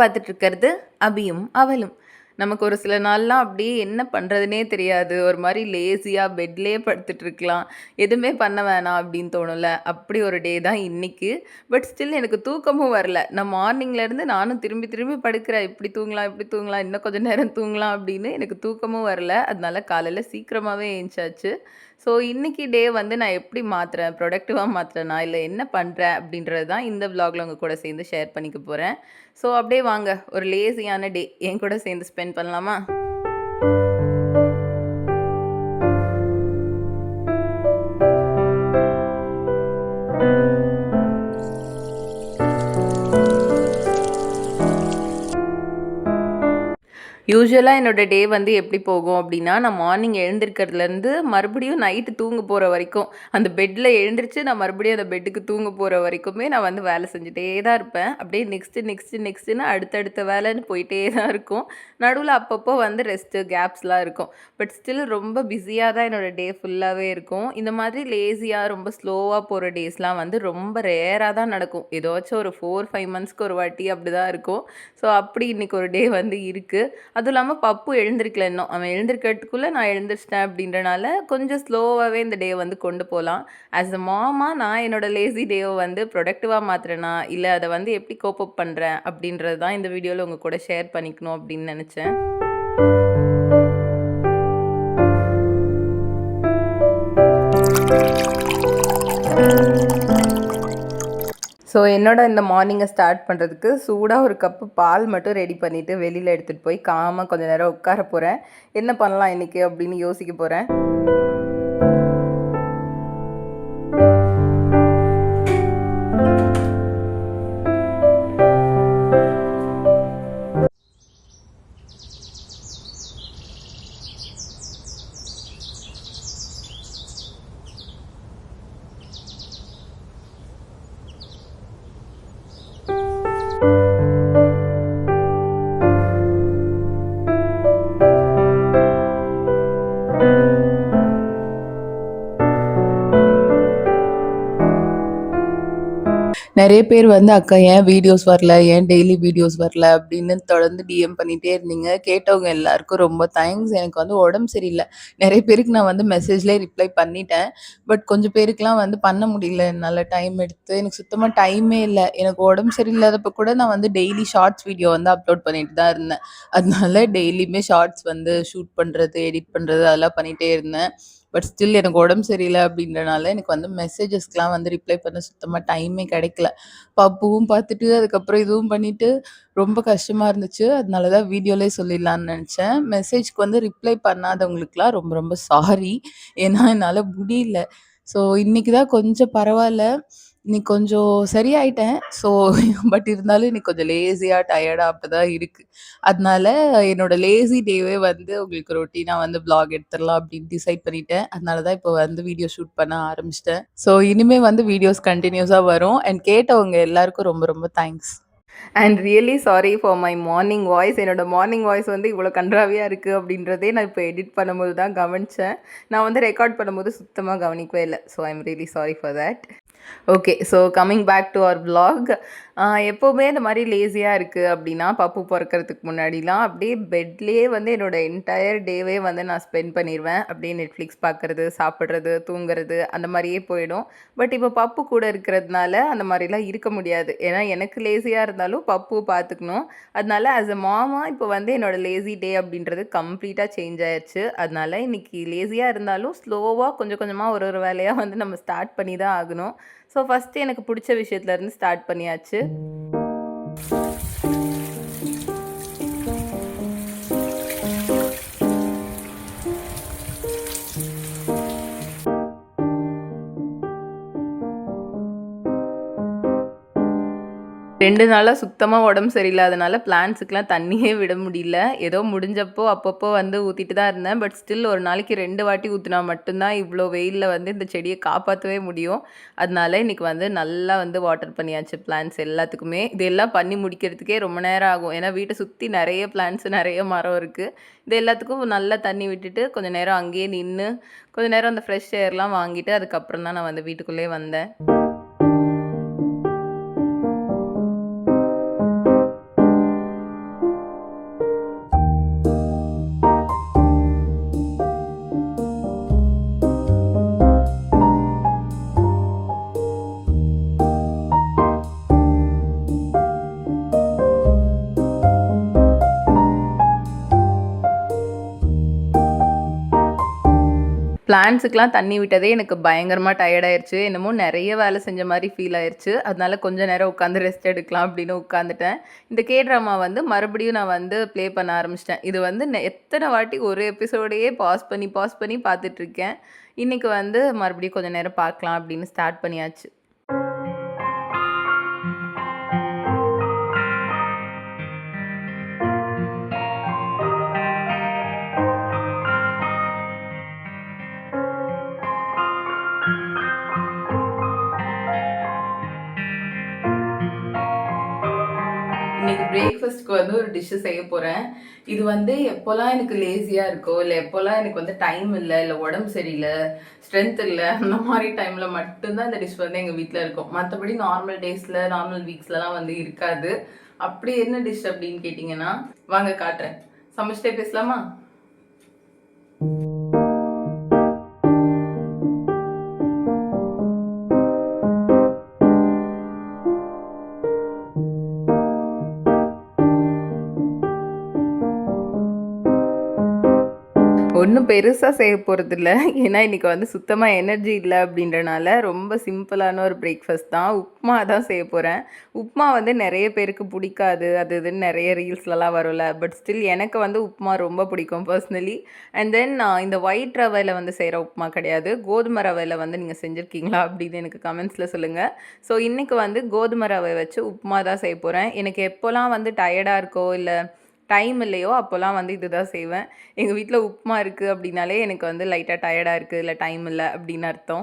பார்த்துட்டு இருக்கிறது அபியும் அவளும். நமக்கு ஒரு சில நாள்லாம் அப்படியே என்ன பண்ணுறதுனே தெரியாது. ஒரு மாரி லேசியா பெட்லயே படுத்துட்டு இருக்கலாம். எதுவுமே பண்ண வேணாம் அப்படின்னு தோணும்ல. அப்படி ஒரு டே தான் இன்னைக்கு. பட் ஸ்டில் எனக்கு தூக்கமும் வரல. நான் மார்னிங்லேருந்து நானும் திரும்பி திரும்பி படுக்கிறேன். இப்படி தூங்கலாம், இப்படி தூங்கலாம், இன்னும் கொஞ்சம் நேரம் தூங்கலாம் அப்படின்னு எனக்கு தூக்கமும் வரல. அதனால காலையில சீக்கிரமாவே எந்திச்சாச்சு. ஸோ இன்னைக்கு டே வந்து நான் எப்படி மாத்துறேன், ப்ரொடக்டிவா மாத்துறேனா, இல்ல என்ன பண்றேன் அப்படின்றது தான் இந்த விளாக்ல உங்க கூட சேர்ந்து ஷேர் பண்ணிக்க போறேன். ஸோ அப்படியே வாங்க ஒரு லேசியான டே என் கூட சேர்ந்து ஸ்பெண்ட் பண்ணலாமா? யூசுவலா என்னோட டே வந்து எப்படி போகும் அப்படின்னா, நான் மார்னிங் எழுந்திரிக்கிறதுலேருந்து மறுபடியும் நைட்டு தூங்க போற வரைக்கும், அந்த பெட்ல எழுந்திரிச்சு நான் மறுபடியும் அந்த பெட்டுக்கு தூங்க போற வரைக்குமே நான் வந்து வேலை செஞ்சுட்டே தான் இருப்பேன். அப்படியே நெக்ஸ்ட்டுன்னு அடுத்தடுத்த வேலைன்னு போயிட்டே தான் இருக்கும். நடுவுல அப்பப்போ வந்து ரெஸ்ட்டு, கேப்ஸ்லாம் இருக்கும். பட் ஸ்டில் ரொம்ப பிஸியா தான் என்னோட டே ஃபுல்லாவே இருக்கும். இந்த மாதிரி லேசியா ரொம்ப ஸ்லோவா போற டேஸ்லாம் வந்து ரொம்ப ரேரா தான் நடக்கும். ஏதாச்சும் ஒரு 4, 5 மந்த்ஸ்க்கு ஒரு வாட்டி அப்படிதான் இருக்கும். ஸோ அப்படி இன்னைக்கு ஒரு டே வந்து இருக்கு. அதுவும் இல்லாம பப்பு எழுந்திரிக்கல இன்னும். அவன் எழுந்திரிக்கிறதுக்குள்ள நான் எழுந்திரிச்சிட்டேன் அப்படின்றனால, கொஞ்சம் ஸ்லோவாவே இந்த டே வந்து கொண்டு போலாம். ஆஸ் அ மாமா நான் என்னோட லேசி டேவ வந்து ப்ரொடக்டிவா மாத்துறேனா, இல்ல அத வந்து எப்படி கோப் அப் பண்றேன் அப்படின்றது தான் இந்த வீடியோல உங்க கூட ஷேர் பண்ணிக்கணும் அப்படின்னு நெனச்சேன். ஸோ என்னோட இந்த மார்னிங்கை ஸ்டார்ட் பண்ணுறதுக்கு சூடாக ஒரு கப்பு பால் மட்டும் ரெடி பண்ணிவிட்டு வெளியில் எடுத்துகிட்டு போய் காமாக கொஞ்சம் நேரம் உட்கார போகிறேன். என்ன பண்ணலாம் இன்றைக்கி அப்படின்னு யோசிக்க போகிறேன். நெறைய பேர் வந்து, "அக்கா ஏன் வீடியோஸ் வரல? ஏன் டெய்லி வீடியோஸ் வரல?" அப்படின்னு தொடர்ந்து டிஎம் பண்ணிட்டே இருந்தீங்க. கேட்டவங்க எல்லாருக்கும் ரொம்ப தேங்க்ஸ். எனக்கு வந்து உடம்பு சரியில்ல. நெறைய பேருக்கு நான் வந்து மெசேஜ்லயே ரிப்ளை பண்ணிட்டேன். பட் கொஞ்சம் பேருக்குலாம் வந்து பண்ண முடியல என்னால டைம் எடுத்து. எனக்கு சுத்தமா டைமே இல்ல. எனக்கு உடம்பு சரியில்லாதப்ப கூட நான் வந்து டெய்லி ஷார்ட்ஸ் வீடியோ வந்து அப்லோட் பண்ணிட்டு தான் இருந்தேன். அதனால டெய்லியுமே ஷார்ட்ஸ் வந்து ஷூட் பண்றது, எடிட் பண்றது அதெல்லாம் பண்ணிட்டே இருந்தேன். பட் ஸ்டில் எனக்கு உடம்பு சரியில்ல அப்படின்றனால எனக்கு வந்து மெசேஜஸ்க்குலாம் வந்து ரிப்ளை பண்ண சுத்தமா டைமே கிடைக்கல. பப்புவும் பார்த்துட்டு, அதுக்கப்புறம் இதுவும் பண்ணிட்டு ரொம்ப கஷ்டமா இருந்துச்சு. அதனால தான் வீடியோலயே சொல்லிடலான்னு நெனச்சேன். மெசேஜ்க்கு வந்து ரிப்ளை பண்ணாதவங்களுக்குலாம் ரொம்ப ரொம்ப சாரி. ஏன்னா என்னால முடியல. ஸோ இன்னைக்கு தான் கொஞ்சம் பரவால்ல. இன்னைக்கு கொஞ்சம் சரியாயிட்டேன். ஸோ பட் இருந்தாலும் இன்னைக்கு கொஞ்சம் லேசியா, டயர்டா அப்பதான் இருக்கு. அதனால என்னோட லேசி டேவே வந்து உங்களுக்கு ரொட்டீனா வந்து விளாக் எடுத்துரலாம் அப்படின்னு டிசைட் பண்ணிட்டேன். அதனால தான் இப்போ வந்து வீடியோ ஷூட் பண்ண ஆரம்பிச்சுட்டேன். ஸோ இனிமே வந்து வீடியோஸ் கன்டினியூஸா வரும். அண்ட் கேட்டவங்க எல்லாருக்கும் ரொம்ப ரொம்ப thanks. And really sorry for my morning voice. என்னோட மார்னிங் வாய்ஸ் வந்து இவ்வளோ கண்றாவியா இருக்குது அப்படின்றதே நான் இப்போ எடிட் பண்ணும்போது தான் கவனிச்சேன். நான் வந்து ரெக்கார்ட் பண்ணும்போது சுத்தமா கவனிக்கவே இல்ல. So I am really sorry for that. Okay. So coming back to our vlog. எப்போவுமே இந்த மாரி லேசியா இருக்கு அப்படின்னா, பப்பு பொறக்கறதுக்கு முன்னாடிலாம் அப்படியே பெட்லயே வந்து என்னோட என்டையர் டேவே வந்து நான் ஸ்பெண்ட் பண்ணிருவேன். அப்படியே Netflix பார்க்கறது, சாப்பிடுறது, தூங்குறது அந்த மாரியே போயிடும். பட் இப்போ பப்பு கூட இருக்கிறதுனால அந்த மாரிலாம் இருக்க முடியாது. ஏன்னா எனக்கு லேசியா இருந்தாலும் பப்பு பார்த்துக்கணும். அதனால ஆஸ் அ மாமா இப்போ வந்து என்னோட லேசி டே அப்படின்றது கம்ப்ளீட்டா சேஞ்ச் ஆயிருச்சு. அதனால இன்னைக்கு லேசியா இருந்தாலும் ஸ்லோவா கொஞ்சம் கொஞ்சமா ஒரு ஒரு வேலையா வந்து நம்ம ஸ்டார்ட் பண்ணி தான் ஆகணும். ஸோ ஃபஸ்ட்டு எனக்கு பிடிச்ச விஷயத்துலேருந்து ஸ்டார்ட் பண்ணியாச்சு. 2 நாளா சுத்தமா உடம்பு சரியில்லாதனால பிளான்ட்ஸுக்குலாம் தண்ணியே விட முடியல. ஏதோ முடிஞ்சப்போ அப்பப்போ வந்து ஊத்திட்டு தான் இருந்தேன். பட் ஸ்டில் ஒரு நாளைக்கு 2 வாட்டி ஊத்துனா மட்டும் தான் இவ்ளோ வெயில்ல வந்து இந்த செடிய காப்பாத்தவே முடியும். அதனால இன்னைக்கு வந்து நல்லா வந்து வாட்டர் பண்ணியாச்சு பிளான்ட்ஸ் எல்லாத்துக்குமே. இது எல்லாம் பண்ணி முடிக்கிறதுக்கே ரொம்ப நேரம் ஆகும். ஏன்னா வீட்ட சுத்தி நெறைய பிளான்ட்ஸ், நெறைய மரம் இருக்கு. இது எல்லாத்துக்கும் நல்லா தண்ணி விட்டுட்டு கொஞ்ச நேரம் அங்கேயே நின்னு, கொஞ்ச நேரம் அந்த ஃப்ரெஷ் ஏர்லாம் வாங்கிட்டு அதுக்கப்புறம் தான் நான் வந்து வீட்டுக்குள்ளேயே வந்தேன். பிளான்ட்ஸுக்குலாம் தண்ணி விட்டதே எனக்கு பயங்கரமா டயர்ட் ஆயிருச்சு. என்னமோ நெறைய வேலை செஞ்ச மாரி ஃபீல் ஆயிருச்சு. அதனால கொஞ்ச நேரம் உட்காந்து ரெஸ்ட் எடுக்கலாம் அப்படின்னு உட்காந்துட்டேன். இந்த கே ட்ராமா வந்து மறுபடியும் நான் வந்து ப்ளே பண்ண ஆரம்பிச்சுட்டேன். இது வந்து எத்தன வாட்டி ஒரு எபிசோடையே பாஸ் பண்ணி பார்த்துட்டுருக்கேன். இன்னைக்கு வந்து மறுபடியும் கொஞ்ச நேரம் பார்க்கலாம் அப்படின்னு ஸ்டார்ட் பண்ணியாச்சு. இன்னைக்கு பிரேக்ஃபாஸ்ட்க்கு வந்து ஒரு டிஷ்ஷு செய்ய போறேன். இது வந்து எப்போலாம் எனக்கு லேசியா இருக்கோ, இல்ல எப்போலாம் எனக்கு வந்து டைம் இல்ல உடம்பு சரியில்ல, ஸ்ட்ரென்த் இல்ல, அந்த மாரி டைம்ல மட்டும் தான் இந்த டிஷ் வந்து எங்க வீட்ல இருக்கும். மத்தபடி நார்மல் டேஸ்ல, நார்மல் வீக்ஸ்லலாம் வந்து இருக்காது. அப்படி என்ன டிஷ் அப்படின்னு கேட்டீங்கன்னா, வாங்க காட்டுறேன். சமைச்சிட்டே பேசலாமா? ஒன்றும் பெருசா செய்ய போறதில்ல. ஏன்னா, இன்னைக்கு வந்து சுத்தமா எனர்ஜி இல்ல அப்படின்றனால, ரொம்ப சிம்பிளான ஒரு பிரேக்ஃபாஸ்ட் தான். உப்மா தான் செய்ய போறேன். உப்மா வந்து நெறைய பேருக்கு பிடிக்காது. அது இதுன்னு நெறைய ரீல்ஸ்லலாம் வரும்ல. பட் ஸ்டில் எனக்கு வந்து உப்மா ரொம்ப பிடிக்கும் பர்சனலி. அண்ட் தென் இந்த ஒயிட் ரவையில வந்து செய்ற உப்மா கிடையாது. கோதுமை ரவையில வந்து நீங்க செஞ்சிருக்கீங்களா? அப்படின்னு எனக்கு கமெண்ட்ஸ்ல சொல்லுங்க. ஸோ, இன்னைக்கு வந்து கோதுமை ரவை வச்சு உப்மா தான் செய்ய போறேன். எனக்கு எப்போலாம் வந்து டயர்டா இருக்கோ, இல்ல டைம் இல்லையோ அப்போலாம் வந்து இதுதான் செய்வேன். எங்க வீட்ல உப்புமா இருக்கு அப்படின்னாலே எனக்கு வந்து லைட்டா டயர்டா இருக்கு, இல்ல டைம் இல்ல அப்படின்னு அர்த்தம்.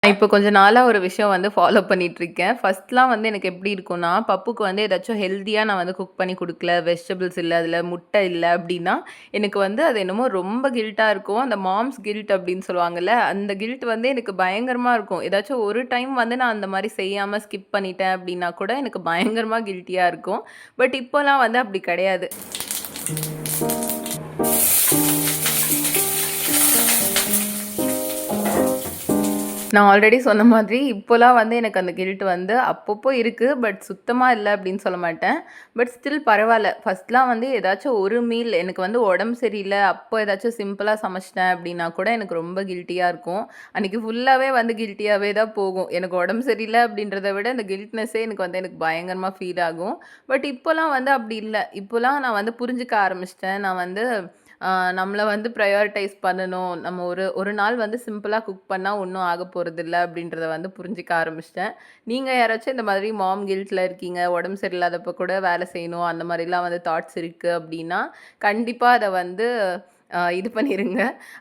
நான் இப்போ கொஞ்ச நாளா ஒரு விஷயம் வந்து ஃபாலோ பண்ணிட்டுருக்கேன். ஃபர்ஸ்ட்லாம் வந்து எனக்கு எப்படி இருக்கும்னா, பப்புக்கு வந்து ஏதாச்சும் ஹெல்த்தியா நான் வந்து குக் பண்ணி குடுக்கல, வெஜிடபிள்ஸ் இல்ல, அதில முட்டை இல்ல அப்படின்னா, எனக்கு வந்து அது என்னமோ ரொம்ப கில்ட்டா இருக்கும். அந்த மாம்ஸ் கில்ட் அப்படின்னு சொல்லுவாங்கல்ல, அந்த கில்ட் வந்து எனக்கு பயங்கரமா இருக்கும். ஏதாச்சும் ஒரு டைம் வந்து நான் அந்த மாரி செய்யாம ஸ்கிப் பண்ணிட்டேன் அப்படின்னா கூட எனக்கு பயங்கரமா கில்ட்டியா இருக்கும். பட் இப்போலாம் வந்து அப்படி கிடையாது. நான் ஆல்ரெடி சொன்ன மாதிரி இப்போலாம் வந்து எனக்கு அந்த கில்ட் வந்து அப்பப்போ இருக்கு. பட் சுத்தமா இல்ல அப்படின்னு சொல்ல மாட்டேன். பட் ஸ்டில் பரவால்ல. ஃபர்ஸ்ட்லாம் வந்து ஏதாச்சும் ஒரு மீல் எனக்கு வந்து உடம்பு சரியில்ல, அப்போ ஏதாச்சும் சிம்பிளா சமைச்சிட்டேன் அப்படின்னா கூட எனக்கு ரொம்ப கில்ட்டியா இருக்கும். அன்னைக்கு ஃபுல்லாவே வந்து கில்ட்டியாவே தான் போகும். எனக்கு உடம்பு சரியில்ல அப்படின்றத விட இந்த கில்ட்னஸே எனக்கு பயங்கரமா ஃபீல் ஆகும். பட் இப்போலாம் வந்து அப்படி இல்ல. இப்போலாம் நான் வந்து புரிஞ்சுக்க ஆரம்பிச்சுட்டேன். நான் வந்து நம்மள வந்து ப்ரையாரிடைஸ் பண்ணணும். நம்ம ஒரு ஒரு நாள் வந்து சிம்பிளா குக் பண்ணா ஒண்ணும் ஆகப் போறதில்ல அப்படின்றத வந்து புரிஞ்சுக்க ஆரம்பிச்சுட்டேன். நீங்க யாராச்சும் இந்த மாதிரி மாம் கில்ட்ல இருக்கீங்க, உடம்பு சரியில்லாதப்ப கூட வேலை செய்யணும், அந்த மாரிலாம் வந்து தாட்ஸ் இருக்கு அப்படின்னா, கண்டிப்பா அத வந்து இது பண்ணிருங்க.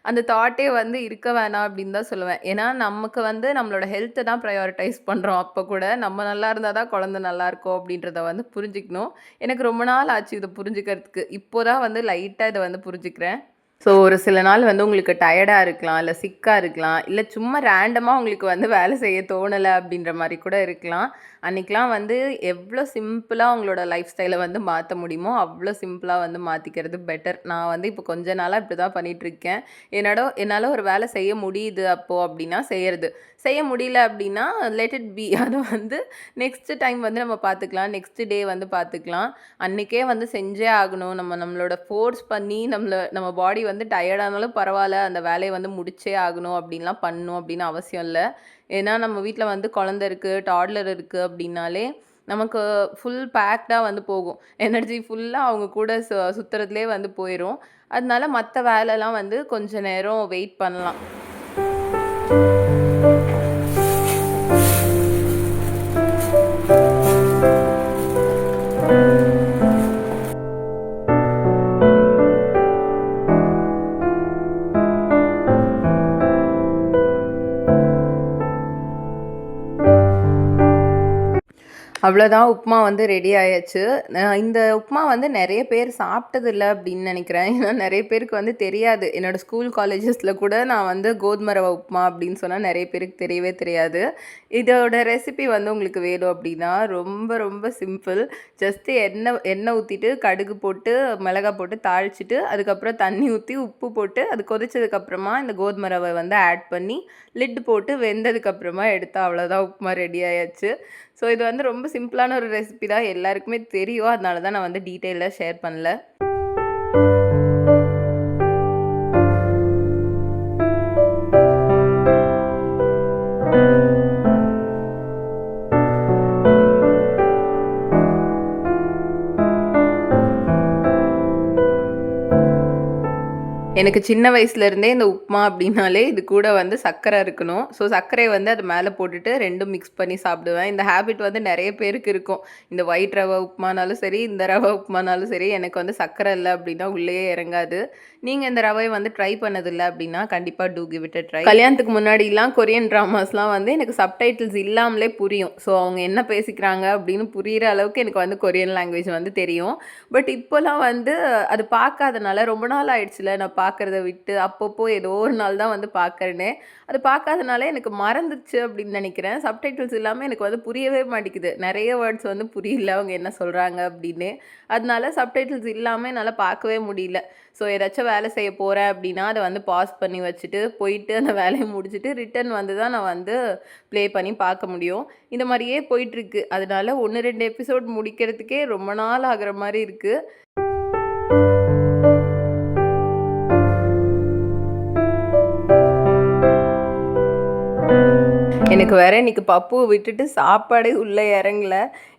அந்த தாட்டே வந்து இருக்க வேணாம் அப்படின்னு தான் சொல்லுவேன். ஏன்னா, நமக்கு வந்து நம்மளோட ஹெல்த்த தான் ப்ரையாரிடைஸ் பண்றோம். அப்ப கூட நம்ம நல்லா இருந்தா தான் குழந்தை நல்லாருக்கும் அப்படின்றத வந்து புரிஞ்சுக்கணும். எனக்கு ரொம்ப நாள் ஆச்சு இத புரிஞ்சுக்கிறதுக்கு. இப்போ தான் வந்து லைட்டா இத வந்து புரிஞ்சுக்கிறேன். ஸோ, ஒரு சில நாள் வந்து உங்களுக்கு டயர்டா இருக்கலாம், இல்ல சிக்கா இருக்கலாம், இல்ல சும்மா ரேண்டமா உங்களுக்கு வந்து வேலை செய்ய தோணல அப்படின்ற மாரி கூட இருக்கலாம். அன்னைக்கெல்லாம் வந்து எவ்ளோ சிம்பிளா உங்களோட லைஃப் ஸ்டைல வந்து மாத்த முடியுமோ, அவ்ளோ சிம்பிளா வந்து மாத்திக்கிறது பெட்டர். நான் வந்து இப்போ கொஞ்ச நாளா இப்படி தான் பண்ணிட்டுருக்கேன். என்னால ஒரு வேலை செய்ய முடியுது அப்போ அப்படின்னா செய்யறது. செய்ய முடியல அப்படின்னா லெட் இட் பி. அத வந்து நெக்ஸ்ட் டைம் வந்து நம்ம பார்த்துக்கலாம். நெக்ஸ்ட் டே வந்து பார்த்துக்கலாம். அன்னைக்கே வந்து செஞ்சே ஆகணும். நம்மளோட ஃபோர்ஸ் பண்ணி நம்ம பாடி வந்து டயர்ட் ஆனாலும் பரவால்ல, அந்த வேலைய வந்து முடிச்சே ஆகணும் அப்படின்லாம் பண்ணணும் அப்படின்னு அவசியம் இல்ல. ஏன்னா நம்ம வீட்ல வந்து குழந்தை இருக்கு, டாட்லர் இருக்கு அப்படின்னாலே, நமக்கு ஃபுல் பேக்டா வந்து போகும். எனர்ஜி ஃபுல்லா அவங்க கூட சுத்துறதுலயே வந்து போயிரும். அதனால மத்த வேலைலாம் வந்து கொஞ்ச நேரம் வெயிட் பண்ணலாம். அவ்வளோதான் உப்புமா வந்து ரெடி ஆயாச்சு. இந்த உப்புமா வந்து நெறைய பேர் சாப்பிட்டதில்ல அப்படின்னு நெனைக்கிறேன். ஏன்னா நெறைய பேருக்கு வந்து தெரியாது. என்னோட ஸ்கூல், காலேஜஸ்ல கூட நான் வந்து கோதுமை ரவா உப்புமா அப்படின்னு சொன்னா நெறைய பேருக்கு தெரியவே தெரியாது. இதோட ரெசிபி வந்து உங்களுக்கு வேணும் அப்படின்னா, ரொம்ப ரொம்ப சிம்பிள். ஜஸ்ட் எண்ணெய் ஊத்திட்டு, கடுகு போட்டு, மிளகாய் போட்டு தாளிச்சுட்டு, அதுக்கப்புறம் தண்ணி ஊத்தி, உப்பு போட்டு, அது கொதிச்சதுக்கப்புறமா இந்த கோதுமை ரவை வந்து ஆட் பண்ணி, லிட் போட்டு வெந்ததுக்கப்புறமா எடுத்தா அவ்வளோதான் உப்புமா ரெடி ஆயாச்சு. ஸோ இது வந்து ரொம்ப சிம்பிளான ஒரு ரெசிபி தான். எல்லாருக்குமே தெரியும். அதனால தான் நான் வந்து டீட்டெயிலா ஷேர் பண்ணல. எனக்கு சின்ன வயசுலேருந்தே இந்த உப்புமா அப்படின்னாலே இது கூட வந்து சர்க்கரை இருக்கணும். ஸோ சர்க்கரைய வந்து அது மேலே போட்டுட்டு 2ம் மிக்ஸ் பண்ணி சாப்பிடுவேன். இந்த ஹேபிட் வந்து நெறைய பேருக்கு இருக்கும். இந்த ஒயிட் ரவா உப்புமானாலும் சரி, இந்த ரவா உப்புமானாலும் சரி, எனக்கு வந்து சர்க்கரை இல்ல அப்படின்னா உள்ளயே இறங்காது. நீங்க இந்த ரவைய வந்து ட்ரை பண்ணதில்ல அப்படின்னா, கண்டிப்பா to give it a try. கல்யாணத்துக்கு முன்னாடிலாம் கொரியன் ட்ராமாஸ்லாம் வந்து எனக்கு சப்டைட்டில்ஸ் இல்லாமலே புரியும். ஸோ அவங்க என்ன பேசிக்கிறாங்க அப்படின்னு புரியிற அளவுக்கு எனக்கு வந்து கொரியன் லாங்குவேஜ் வந்து தெரியும். பட் இப்போலாம் வந்து அது பார்க்காதனால ரொம்ப நாள் ஆயிடுச்சுல நான் பார்க்கறத விட்டு, அப்பப்போ ஏதோ ஒரு நாள் தான் வந்து பார்க்கறேனே. அது பார்க்காதனால எனக்கு மறந்துருச்சு அப்படின்னு நெனைக்கிறேன். சப்டைட்டில்ஸ் இல்லாம எனக்கு வந்து புரியவே மாட்டேங்குது. நெறைய வேர்ட்ஸ் வந்து புரியல அவங்க என்ன சொல்றாங்க அப்படின்னு. அதனால சப்டைட்டில்ஸ் இல்லாம என்னால பார்க்கவே முடியல. ஸோ ஏதாச்சும் வேலை செய்ய போறேன் அப்படின்னா, அத வந்து பாஸ் பண்ணி வச்சுட்டு, போயிட்டு அந்த வேலைய முடிச்சுட்டு ரிட்டர்ன் வந்து தான் நான் வந்து ப்ளே பண்ணி பார்க்க முடியும். இந்த மாரியே போயிட்டுருக்கு. அதனால 1, 2 எபிசோட் முடிக்கிறதுக்கே ரொம்ப நாள் ஆகுற மாரி இருக்கு. எனக்கு வேற இன்னைக்கு பப்புவ விட்டுட்டு சாப்பாடே உள்ள இறங்கல.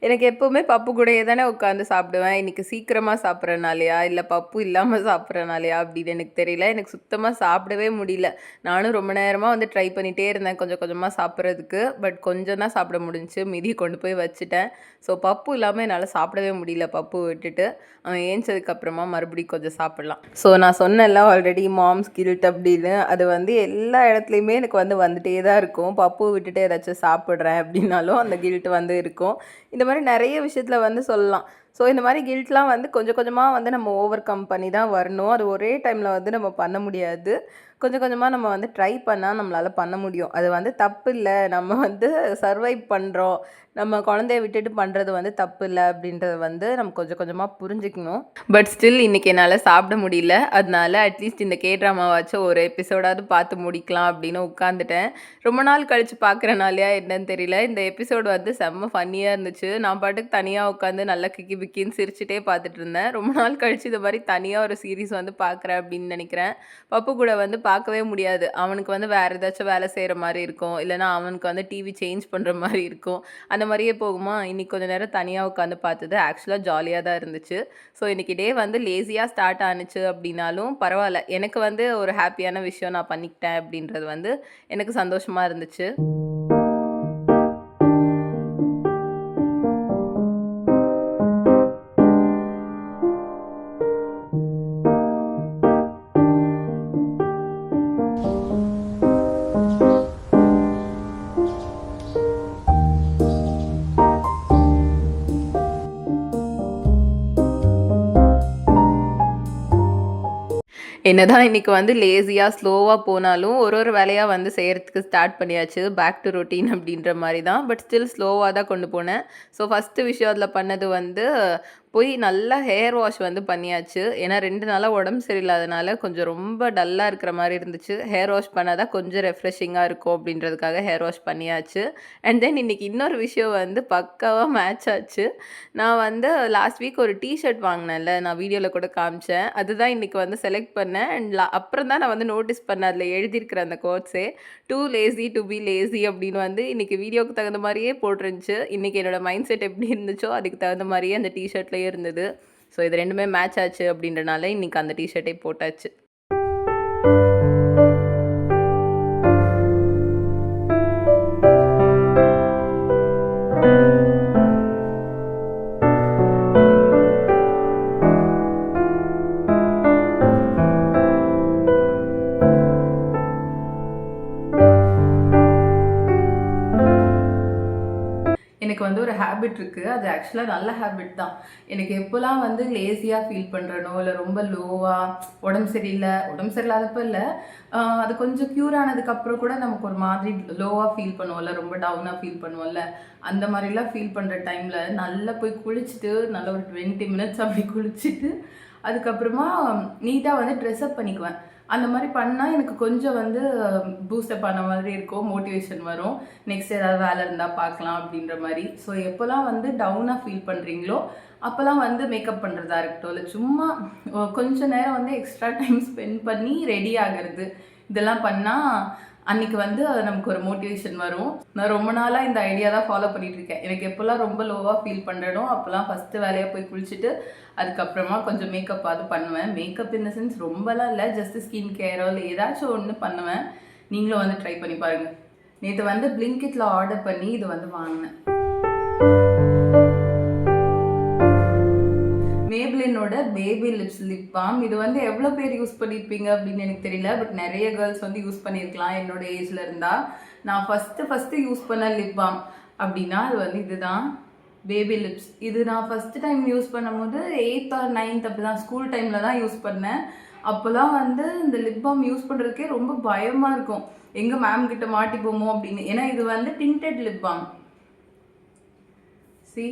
எனக்கு எப்பவுமே பப்பு கூடயே தானே உட்காந்து சாப்பிடுவேன். இன்னைக்கு சீக்கிரமா சாப்பிட்றனாலயா, இல்ல பப்பு இல்லாம சாப்பிட்றனாலயா அப்படின்னு எனக்கு தெரியல. எனக்கு சுத்தமா சாப்பிடவே முடியல. நானும் ரொம்ப நேரமா வந்து ட்ரை பண்ணிட்டே இருந்தேன் கொஞ்சம் கொஞ்சமா சாப்பிட்றதுக்கு. பட் கொஞ்சம் தான் சாப்பிட முடிஞ்சுச்சு. மீதிய கொண்டு போய் வச்சுட்டேன். ஸோ பப்பு இல்லாம என்னால சாப்பிடவே முடியல பப்பு விட்டுட்டு. அவன் ஏஞ்சதுக்கு அப்புறமா மறுபடியும் கொஞ்சம் சாப்பிடலாம். ஸோ நான் சொன்னேன்ல ஆல்ரெடி மாம்ஸ் கில்ட் அப்படின்னு. அது வந்து எல்லா இடத்துலயுமே எனக்கு வந்து வந்துட்டே தான் இருக்கும். பப்பு விட்டுட்டு ஏதாச்சும் சாப்பிட்றேன் அப்படின்னாலும் அந்த கில்ட் வந்து இருக்கும். இந்த மாரி நெறைய விஷயத்துல வந்து சொல்லலாம். ஸோ இந்த மாரி கில்ட்லாம் வந்து கொஞ்சம் கொஞ்சமா வந்து நம்ம ஓவர் கம் பண்ணி தான் வரணும். அது ஒரே டைம்ல வந்து நம்ம பண்ண முடியாது. கொஞ்சம் கொஞ்சமா நம்ம வந்து ட்ரை பண்ணா நம்மளால பண்ண முடியும். அது வந்து தப்பில்ல. நம்ம வந்து சர்வைவ் பண்றோம். நம்ம குழந்தைய விட்டுட்டு பண்றது வந்து தப்பில்ல அப்படின்றத வந்து நம்ம கொஞ்சம் கொஞ்சமா புரிஞ்சுக்கணும். பட் ஸ்டில் இன்னைக்கு என்னால சாப்பிட முடியல. அதனால அட்லீஸ்ட் இந்த கே ட்ராமாவாச்சும் ஒரு எபிசோடாவது பார்த்து முடிக்கலாம் அப்படின்னு உட்காந்துட்டேன். ரொம்ப நாள் கழிச்சு பார்க்குறனாலயா என்னன்னு தெரியல. இந்த எபிசோடு வந்து செம்ம ஃபன்னியா இருந்துச்சு. நான் பாட்டுக்கு தனியா உட்காந்து நல்லா கிக்கி பிக்கின்னு சிரிச்சுட்டே பார்த்துட்டு இருந்தேன். ரொம்ப நாள் கழிச்சு இந்த மாரி தனியா ஒரு சீரிஸ் வந்து பார்க்குறேன் அப்படின்னு நெனைக்கிறேன். பப்பு கூட வந்து பார்க்கவே முடியாது. அவனுக்கு வந்து வேற ஏதாச்சும் வேலை செய்ற மாரி இருக்கும். இல்லன்னா அவனுக்கு வந்து டிவி சேஞ்ச் பண்ற மாரி இருக்கும். அந்த மாரியே போகுமா, இன்னைக்கு கொஞ்ச நேரம் தனியா உட்காந்து பார்த்தது ஆக்சுவலா ஜாலியா தான் இருந்துச்சு. ஸோ இன்னைக்கு டே வந்து லேசியா ஸ்டார்ட் ஆனுச்சு அப்படின்னாலும் பரவால்ல. எனக்கு வந்து ஒரு ஹேப்பியான விஷயம் நான் பண்ணிக்கிட்டேன் அப்படின்றது வந்து எனக்கு சந்தோஷமா இருந்துச்சு. என்னதான் இன்னைக்கு வந்து லேசியா, ஸ்லோவா போனாலும் ஒரு வேலையா வந்து செய்யறதுக்கு ஸ்டார்ட் பண்ணியாச்சு. பேக் டு ரொட்டீன் அப்படின்ற மாரி தான். பட் ஸ்டில் ஸ்லோவா தான் கொண்டு போனேன். ஸோ ஃபர்ஸ்ட்டு விஷயம் அதில பண்ணது வந்து போய் நல்லா ஹேர் வாஷ் வந்து பண்ணியாச்சு. ஏன்னா 2 நாளா உடம்பு சரியில்லாதனால கொஞ்சம் ரொம்ப டல்லா இருக்கிற மாரி இருந்துச்சு. ஹேர் வாஷ் பண்ணா தான் கொஞ்சம் ரெஃப்ரெஷிங்கா இருக்கும் அப்படின்றதுக்காக ஹேர் வாஷ் பண்ணியாச்சு. அண்ட் தென் இன்னைக்கு இன்னொரு விஷயம் வந்து பக்காவா மேட்ச் ஆச்சு. நான் வந்து லாஸ்ட் வீக் ஒரு டீ ஷர்ட் வாங்கினேன்ல, நான் வீடியோல கூட காமிச்சேன். அதுதான் இன்னைக்கு வந்து செலக்ட் பண்ணேன். அண்ட் அப்புறம் தான் நான் வந்து நோட்டீஸ் பண்ணேன். அதில எழுதியிருக்கிற அந்த கோட்ஸே too lazy to be lazy அப்படின்னு வந்து இன்னைக்கு வீடியோக்கு தகுந்த மாரியே போட்டிருந்துச்சு. இன்னைக்கு என்னோட மைண்ட் செட் எப்படி இருந்துச்சோ அதுக்கு தகுந்த மாரியே அந்த டீ ஷர்ட்லயே இருந்தது. ஸோ இது 2மே மேட்ச் ஆச்சு அப்படின்றனால இன்னைக்கு அந்த டீ ஷர்ட்டே போட்டாச்சு. எனக்கு வந்து ஒரு ஹேபிட் இருக்கு. அது ஆக்சுவலா நல்ல ஹேபிட் தான். எனக்கு எப்போலாம் வந்து லேசியா ஃபீல் பண்றேனோ, இல்ல ரொம்ப லோவா உடம்பு சரியில்லாதப்ப இல்ல. அது கொஞ்சம் க்யூர் ஆனதுக்கப்புறம் கூட நமக்கு ஒரு மாதிரி லோவா ஃபீல் பண்ணுவோம்ல, ரொம்ப டவுனா ஃபீல் பண்ணுவோம்ல. அந்த மாரிலாம் ஃபீல் பண்ற டைம்ல நல்லா போய் குளிச்சுட்டு, நல்லா ஒரு 20 மினிட்ஸ் அப்படி குளிச்சுட்டு, அதுக்கப்புறமா நீட்டா வந்து ட்ரெஸ் அப் பண்ணிக்குவேன். அந்த மாரி பண்ணா எனக்கு கொஞ்சம் வந்து பூஸ்டப் ஆன மாதிரி இருக்கும். மோட்டிவேஷன் வரும். நெக்ஸ்ட் ஏதாவது வேலை இருந்தா பார்க்கலாம் அப்படின்ற மாரி. ஸோ எப்போலாம் வந்து டவுனா ஃபீல் பண்றீங்களோ, அப்போலாம் வந்து மேக்கப் பண்றதா இருக்கட்டும், இல்ல சும்மா கொஞ்ச நேரம் வந்து எக்ஸ்ட்ரா டைம் ஸ்பெண்ட் பண்ணி ரெடி ஆகுறது. இதெல்லாம் பண்ணா அன்னைக்கு வந்து நமக்கு ஒரு மோட்டிவேஷன் வரும். நான் ரொம்ப நாளாக இந்த ஐடியா தான் ஃபாலோ பண்ணிட்டு இருக்கேன். எனக்கு எப்போல்லாம் ரொம்ப லோவாக ஃபீல் பண்ணுறனோ அப்போல்லாம் ஃபஸ்ட்டு வேலையாக போய் குளிச்சுட்டு அதுக்கப்புறமா கொஞ்சம் மேக்கப் அது பண்ணுவேன். மேக்கப் இன் த சென்ஸ் ரொம்பலாம் இல்லை, ஜஸ்ட் ஸ்கின் கேரோ இல்லை ஏதாச்சும் ஒன்று பண்ணுவேன். நீங்களும் வந்து ட்ரை பண்ணி பாருங்கள். நேற்று வந்து பிளிங்கிட்ல ஆர்டர் பண்ணி இது வந்து வாங்கினேன். மேப்ளினோட பேபி லிப்ஸ் லிப் பாம். இது வந்து எவ்வளோ பேர் யூஸ் பண்ணியிருப்பீங்க அப்படின்னு எனக்கு தெரியல, பட் நிறைய கேர்ள்ஸ் வந்து யூஸ் பண்ணியிருக்கலாம் என்னோட ஏஜில் இருந்தால். நான் ஃபஸ்ட்டு யூஸ் பண்ண லிப் பாம் அப்படின்னா அது வந்து இதுதான், பேபி லிப்ஸ். இது நான் ஃபஸ்ட்டு டைம் யூஸ் பண்ணும்போது 8th or 9th அப்படி தான், ஸ்கூல் டைமில் தான் யூஸ் பண்ணேன். அப்போல்லாம் வந்து இந்த லிப் பாம் யூஸ் பண்ணுறதுக்கே ரொம்ப பயமாக இருக்கும், எங்கே மேம் கிட்ட மாட்டிப்போமோ அப்படின்னு. ஏன்னா இது வந்து டிண்டட் லிப் பாம். சி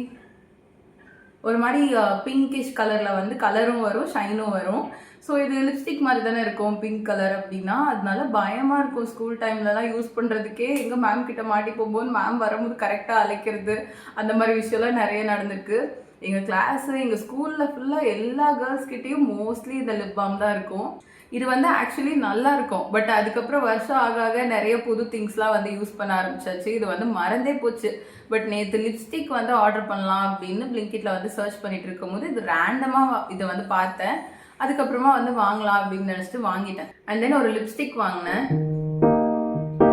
ஒரு மாதிரி பிங்கிஷ் கலரில் வந்து கலரும் வரும், ஷைனும் வரும். ஸோ இது லிப்ஸ்டிக் மாதிரி தானே இருக்கும் பிங்க் கலர் அப்படின்னா, அதனால பயமாக இருக்கும் ஸ்கூல் டைம்லலாம் யூஸ் பண்ணுறதுக்கே. எங்கள் மேம் கிட்ட மாட்டி போகும்போது மேம் வரும்போது கரெக்டாக அழைக்கிறது, அந்த மாதிரி விஷயம்லாம் நிறைய நடந்திருக்கு. எங்கள் கிளாஸு எங்கள் ஸ்கூலில் ஃபுல்லாக எல்லா கேர்ள்ஸ்கிட்டையும் மோஸ்ட்லி இந்த லிப் பாம் தான் இருக்கும். இது வந்து ஆக்சுவலி நல்லா இருக்கும், பட் அதுக்கப்புறம் வருஷம் ஆக ஆக நிறைய புது திங்ஸ்லாம் வந்து யூஸ் பண்ண ஆரம்பிச்சாச்சு. இது வந்து மறந்தே போச்சு. பட் நேற்று லிப்ஸ்டிக் வந்து ஆர்டர் பண்ணலாம் அப்படின்னு பிளிங்கிட்ல வந்து சர்ச் பண்ணிட்டு இருக்கும்போது இது ரேண்டமாக இதை வந்து பார்த்தேன். அதுக்கப்புறமா வந்து வாங்கலாம் அப்படின்னு நினச்சிட்டு வாங்கிட்டேன். அண்ட் தென் ஒரு லிப்ஸ்டிக் வாங்கினேன்.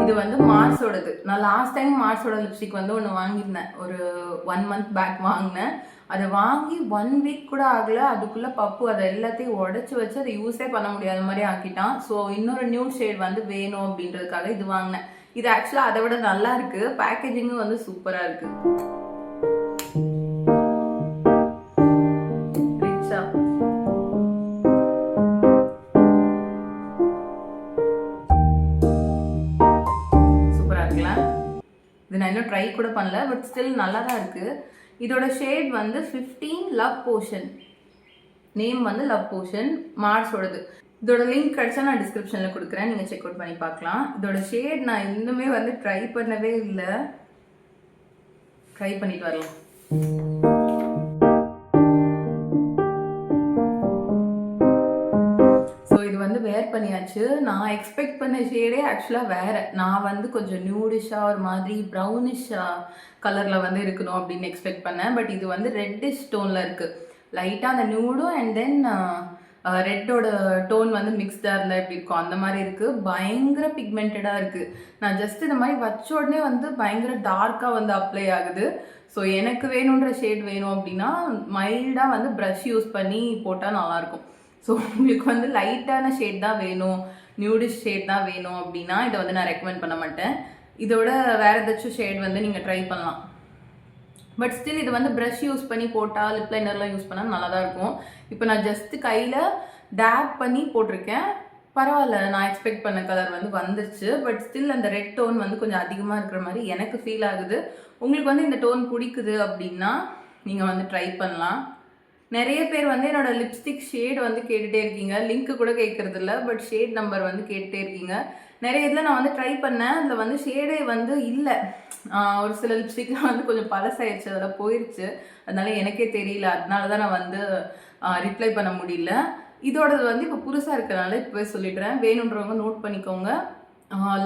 இது வந்து மார்ஸோடது. நான் லாஸ்ட் டைம் மார்ஸோட லிப்ஸ்டிக் வந்து ஒன்று வாங்கியிருந்தேன், ஒரு 1 month பேக் வாங்கினேன். அதை வாங்கி 1 week கூட ஆகலை, அதுக்குள்ளே பப்பு அதை எல்லாத்தையும் உடச்சி வச்சு அதை யூஸே பண்ண முடியாத மாதிரி ஆக்கிட்டான். ஸோ இன்னொரு நியூ ஷேட் வந்து வேணும் அப்படின்றதுக்காக இது வாங்கினேன். இது ஆக்சுவலாக அதை விட நல்லா இருக்கு, பேக்கேஜிங்கும் வந்து சூப்பராக இருக்கு. சூப்பராக இருக்குல்ல? இது நான் இன்னும் ட்ரை கூட பண்ணல, பட் ஸ்டில் நல்லா தான் இருக்கு. இதோட ஷேட் வந்து 15 லவ் போஷன். நேம் வந்து லவ் போஷன், மார்ஸோடது. இதோட லிங்க் கிடைச்சா நான் டிஸ்கிரிப்ஷனில் கொடுக்குறேன், நீங்கள் செக் அவுட் பண்ணி பார்க்கலாம். இதோட ஷேட் நான் இன்னுமே வந்து ட்ரை பண்ணவே இல்லை, ட்ரை பண்ணிட்டு வரலாம். ஸோ இது வந்து வேர் பண்ணியாச்சு. நான் எக்ஸ்பெக்ட் பண்ண ஷேடே ஆக்சுவலாக வேறு. நான் வந்து கொஞ்சம் நியூடிஷாக ஒரு மாதிரி ப்ரௌனிஷாக கலரில் வந்து இருக்கணும் அப்படின்னு எக்ஸ்பெக்ட் பண்ணேன். பட் இது வந்து ரெட்டிஷ் டோனில் இருக்குது. லைட்டாக அந்த நியூடும் அண்ட் தென் ரெட்டோட டோன் வந்து மிக்ஸ்டாக இருந்தால் எப்படி இருக்கும் அந்த மாதிரி இருக்குது. பயங்கர பிக்மெண்டடாக இருக்குது. நான் ஜஸ்ட் இந்த மாதிரி வச்ச உடனே வந்து பயங்கர டார்க்காக வந்து அப்ளை ஆகுது. ஸோ எனக்கு வேணுன்ற ஷேட் வேணும் அப்படின்னா மைல்டாக வந்து ப்ரஷ் யூஸ் பண்ணி போட்டால் நல்லாயிருக்கும். ஸோ உங்களுக்கு வந்து லைட்டான ஷேட் தான் வேணும், நியூடிஷ் ஷேட் தான் வேணும் அப்படின்னா இதை வந்து நான் ரெக்கமெண்ட் பண்ண மாட்டேன். இதோட வேறு ஏதாச்சும் ஷேட் வந்து நீங்கள் ட்ரை பண்ணலாம். பட் ஸ்டில் இது வந்து ப்ரஷ் யூஸ் பண்ணி போட்டால் லிப் லைனர்லாம் யூஸ் பண்ணால் நல்லா தான் இருக்கும். இப்போ நான் ஜஸ்ட்டு கையில் டேப் பண்ணி போட்டிருக்கேன், பரவாயில்ல, நான் எக்ஸ்பெக்ட் பண்ண கலர் வந்து வந்துருச்சு. பட் ஸ்டில் அந்த ரெட் டோன் வந்து கொஞ்சம் அதிகமாக இருக்கிற மாதிரி எனக்கு ஃபீல் ஆகுது. உங்களுக்கு வந்து இந்த டோன் பிடிக்குது அப்படின்னா நீங்கள் வந்து ட்ரை பண்ணலாம். நிறைய பேர் வந்து என்னோடய லிப்ஸ்டிக் ஷேட் வந்து கேட்டுகிட்டே இருக்கீங்க, லிங்க்கு கூட கேட்குறது இல்லை, பட் ஷேட் நம்பர் வந்து கேட்டுகிட்டே இருக்கீங்க. நிறைய இதில் நான் வந்து ட்ரை பண்ணேன், அதில் வந்து ஷேடே வந்து இல்லை. ஒரு சில லிப்ஸ்டிக்லாம் வந்து கொஞ்சம் பழசாயிடுச்சு, அதெல்லாம் போயிடுச்சு, அதனால எனக்கே தெரியல. அதனால தான் நான் வந்து ரிப்ளை பண்ண முடியல. இதோடது வந்து இப்போ புதுசாக இருக்கிறனால இப்போ சொல்லிடுறேன், வேணுன்றவங்க நோட் பண்ணிக்கோங்க.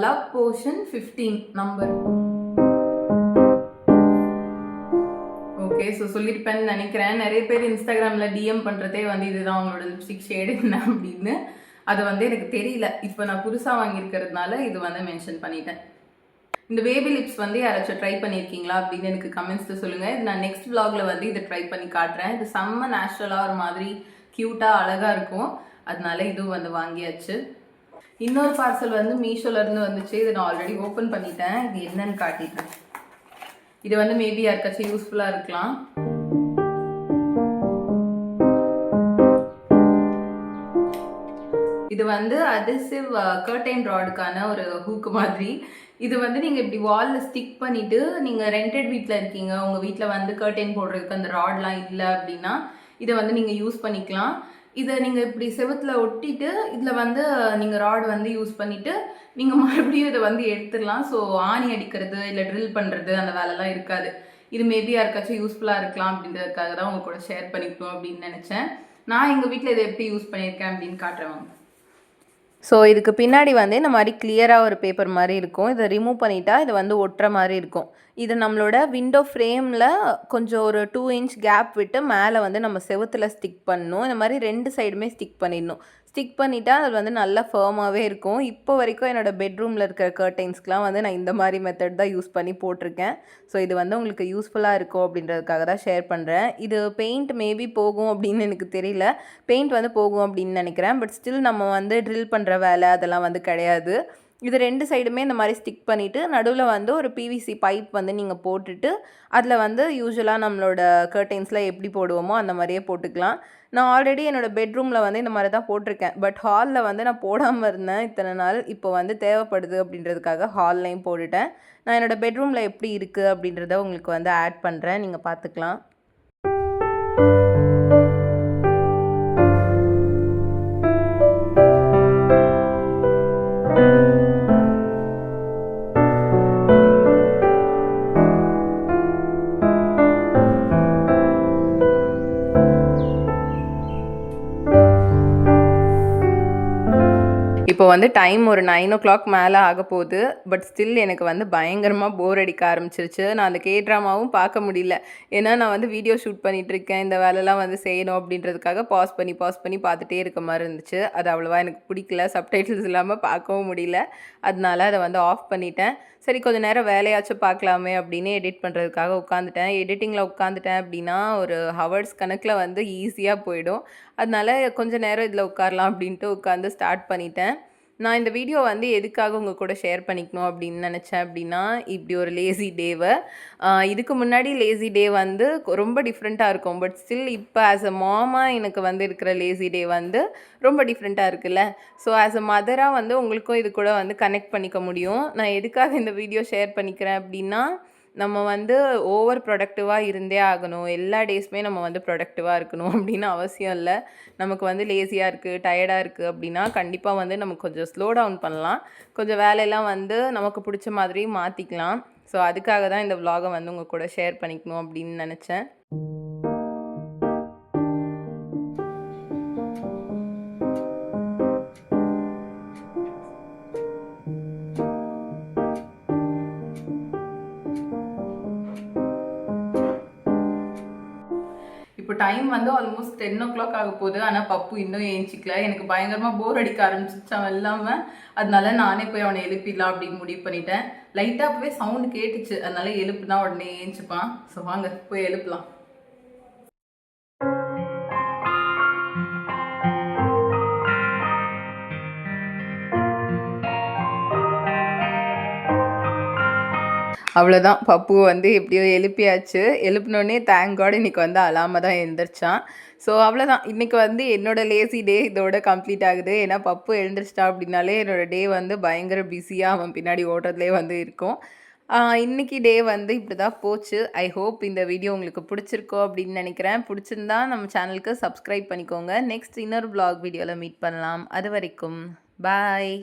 Love potion 15 number. Okay, so சொல்லியிருப்பேன்னு நினைக்கிறேன். நிறைய பேர் இன்ஸ்டாகிராமில் டிஎம் பண்ணுறதே வந்து இதுதான் அவங்களோட லிப்ஸ்டிக் ஷேடு என்ன அப்படின்னு. அது வந்து எனக்கு தெரியல, இப்போ நான் புதுசாக வாங்கியிருக்கிறதுனால இது வந்து மென்ஷன் பண்ணிட்டேன். இந்த பேபி லிப்ஸ் வந்து யாராச்சும் ட்ரை பண்ணியிருக்கீங்களா அப்படின்னு எனக்கு கமெண்ட்ஸில் சொல்லுங்கள். இது நான் நெக்ஸ்ட் விலாகில் வந்து இதை ட்ரை பண்ணி காட்டுறேன். இது செம்ம நேச்சுரலாக ஒரு மாதிரி க்யூட்டாக அழகாக இருக்கும், அதனால இதுவும் வந்து வாங்கியாச்சு. இன்னொரு பார்சல் வந்து மீஷோலேருந்து வந்துச்சு, இதை நான் ஆல்ரெடி ஓப்பன் பண்ணிட்டேன். இது என்னன்னு காட்டிட்டேன். இது வந்து மேபி யாருக்காச்சும் யூஸ்ஃபுல்லாக இருக்கலாம். இது வந்து adhesive curtain ராடுக்கான ஒரு ஹூக்கு மாதிரி. இது வந்து நீங்கள் இப்படி வாலில் ஸ்டிக் பண்ணிவிட்டு, நீங்கள் ரெண்டட் வீட்டில் இருக்கீங்க, உங்கள் வீட்டில் வந்து கர்டைன் போடுறதுக்கு அந்த ராட்லாம் இல்லை அப்படின்னா இதை வந்து நீங்கள் யூஸ் பண்ணிக்கலாம். இதை நீங்கள் இப்படி செவுத்தில் ஒட்டிட்டு இதில் வந்து நீங்கள் ராட் வந்து யூஸ் பண்ணிவிட்டு நீங்கள் மறுபடியும் இதை வந்து எடுத்துடலாம். ஸோ ஆணி அடிக்கிறது இல்லை ட்ரில் பண்ணுறது அந்த வேலைலாம் இருக்காது. இது மேபி யாருக்காச்சும் யூஸ்ஃபுல்லாக இருக்கலாம் அப்படின்றதுக்காக தான் உங்கள் கூட ஷேர் பண்ணிக்கணும் அப்படின்னு நினச்சேன். நான் எங்கள் வீட்டில் இதை எப்படி யூஸ் பண்ணியிருக்கேன் அப்படின்னு காட்டுறேன். ஸோ இதுக்கு பின்னாடி வந்து இந்த மாதிரி கிளியராக ஒரு பேப்பர் மாதிரி இருக்கும். இதை ரிமூவ் பண்ணிட்டா இது வந்து ஒட்டுற மாதிரி இருக்கும். இது நம்மளோட விண்டோ ஃப்ரேமில் கொஞ்சம் ஒரு 2 இன்ச் கேப் விட்டு மேலே வந்து நம்ம செவுத்துல ஸ்டிக் பண்ணணும். இந்த மாதிரி 2 சைடுமே ஸ்டிக் பண்ணிடணும். ஸ்டிக் பண்ணிட்டா அது வந்து நல்லா ஃபர்மாகவே இருக்கும். இப்போ வரைக்கும் என்னோட பெட்ரூமில் இருக்கிற கர்டைன்ஸ்க்குலாம் வந்து நான் இந்த மாதிரி மெத்தட் தான் யூஸ் பண்ணி போட்டிருக்கேன். ஸோ இது வந்து உங்களுக்கு யூஸ்ஃபுல்லாக இருக்கும் அப்படின்றதுக்காக தான் ஷேர் பண்ணுறேன். இது பெயிண்ட் மேபி போகும் அப்படின்னு எனக்கு தெரியல. பெயிண்ட் வந்து போகும் அப்படின்னு நினைக்கிறேன். பட் ஸ்டில் நம்ம வந்து ட்ரில் பண்ணுற வேலை அதெல்லாம் வந்து கிடையாது. இது 2 சைடுமே இந்த மாதிரி ஸ்டிக் பண்ணிவிட்டு நடுவில் வந்து ஒரு பிவிசி பைப் வந்து நீங்கள் போட்டுட்டு அதில் வந்து யூஸ்வலாக நம்மளோட கர்டைன்ஸில் எப்படி போடுவோமோ அந்த மாதிரியே போட்டுக்கலாம். நான் ஆல்ரெடி என்னோடய பெட்ரூமில் வந்து இந்த மாதிரி தான் போட்டிருக்கேன். பட் ஹாலில் வந்து நான் போடாமல் இருந்தேன் இத்தனை நாள். இப்போ வந்து தேவைப்படுது அப்படின்றதுக்காக ஹால்லையும் போட்டுட்டேன். நான் என்னோடய பெட்ரூமில் எப்படி இருக்குது அப்படின்றத உங்களுக்கு வந்து ஆட் பண்ணுறேன். நீங்கள் பார்த்துக்கலாம். இப்போ வந்து டைம் ஒரு 9:00 மேலே ஆக போகுது. பட் ஸ்டில் எனக்கு வந்து பயங்கரமாக போர் அடிக்க ஆரம்பிச்சிருச்சு. நான் அந்த ட்ராமாவும் பார்க்க முடியல. ஏன்னா நான் வந்து வீடியோ ஷூட் பண்ணிகிட்ருக்கேன். இந்த வேலைலாம் வந்து செய்யணும் அப்படின்றதுக்காக பாஸ் பண்ணி பார்த்துட்டே இருக்க மாதிரி இருந்துச்சு. அது அவ்வளோவா எனக்கு பிடிக்கல. சப்டைட்டில்ஸ் இல்லாமல் பார்க்கவும் முடியல. அதனால அதை வந்து ஆஃப் பண்ணிட்டேன். சரி கொஞ்சம் நேரம் வேலையாச்சும் பார்க்கலாமே அப்படின்னு எடிட் பண்ணுறதுக்காக உட்காந்துட்டேன். எடிட்டிங்கில் உட்காந்துட்டேன் அப்படின்னா ஒரு ஹவர்ஸ் கணக்கில் வந்து ஈஸியாக போயிடும். அதனால கொஞ்சம் நேரம் இதில் உட்காரலாம் அப்படின்ட்டு உட்காந்து ஸ்டார்ட் பண்ணிட்டேன். நான் இந்த வீடியோ வந்து எதுக்காக உங்கள் கூட ஷேர் பண்ணிக்கணும் அப்படின்னு நினச்சேன் அப்படின்னா, இப்படி ஒரு லேசி டேவை இதுக்கு முன்னாடி லேசி டே வந்து ரொம்ப டிஃப்ரெண்ட்டாக இருக்கும். பட் ஸ்டில் இப்போ ஆஸ் அ மாமாக எனக்கு வந்து இருக்கிற லேசி டே வந்து ரொம்ப டிஃப்ரெண்ட்டாக இருக்குல்ல. ஸோ ஆஸ் அ மதராக வந்து உங்களுக்கும் இது கூட வந்து கனெக்ட் பண்ணிக்க முடியும். நான் எதுக்காக இந்த வீடியோ ஷேர் பண்ணிக்கிறேன் அப்படின்னா, நம்ம வந்து ஓவர் ப்ரொடக்டிவாக இருந்தே ஆகணும். எல்லா டேஸுமே நம்ம வந்து ப்ரொடக்டிவாக இருக்கணும் அப்படின்னு அவசியம் இல்லை. நமக்கு வந்து லேசியாக இருக்குது, டயர்டாக இருக்குது அப்படின்னா கண்டிப்பாக வந்து நம்ம கொஞ்சம் ஸ்லோ டவுன் பண்ணலாம். கொஞ்சம் வேலையெல்லாம் வந்து நமக்கு பிடிச்ச மாதிரி மாற்றிக்கலாம். ஸோ அதுக்காக தான் இந்த விலாகை வந்து உங்கள் கூட ஷேர் பண்ணிக்கணும் அப்படின்னு நினச்சேன். இப்போ டைம் வந்து ஆல்மோஸ்ட் 10:00 ஆக போகுது. ஆனால் பப்பு இன்னும் ஏஞ்சிக்கல. எனக்கு பயங்கரமாக போர் அடிக்க ஆரம்பிச்சிச்சு அவன் இல்லாமல். அதனால நானே போய் அவனை எழுப்பிடலாம் அப்படின்னு முடிவு பண்ணிட்டேன். லைட்டாக போய் சவுண்டு கேட்டுச்சு. அதனால எழுப்புனா உடனே ஏஞ்சிப்பான். ஸோ வாங்க போய் எழுப்பலாம். அவ்வளோதான், பப்பு வந்து எப்படியோ எழுப்பியாச்சு. எழுப்பினோடனே தேங்க் காட் இன்றைக்கி வந்து அழாமல் தான் எழுந்திரிச்சான். ஸோ அவ்வளோதான், இன்றைக்கி வந்து என்னோடய லேசி டே இதோட கம்ப்ளீட் ஆகுது. ஏன்னா பப்பு எழுந்திரிச்சிட்டா அப்படின்னாலே என்னோடய டே வந்து பயங்கர பிஸியாக அவன் பின்னாடி ஓடுறதுலே வந்து இருக்கும். இன்றைக்கி டே வந்து இப்படி தான் போச்சு. ஐ ஹோப் இந்த வீடியோ உங்களுக்கு பிடிச்சிருக்கோ அப்படின்னு நினைக்கிறேன். பிடிச்சிருந்தா நம்ம சேனலுக்கு சப்ஸ்கிரைப் பண்ணிக்கோங்க. நெக்ஸ்ட் இன்னொரு vlog வீடியோவில் மீட் பண்ணலாம். அது வரைக்கும் பாய்.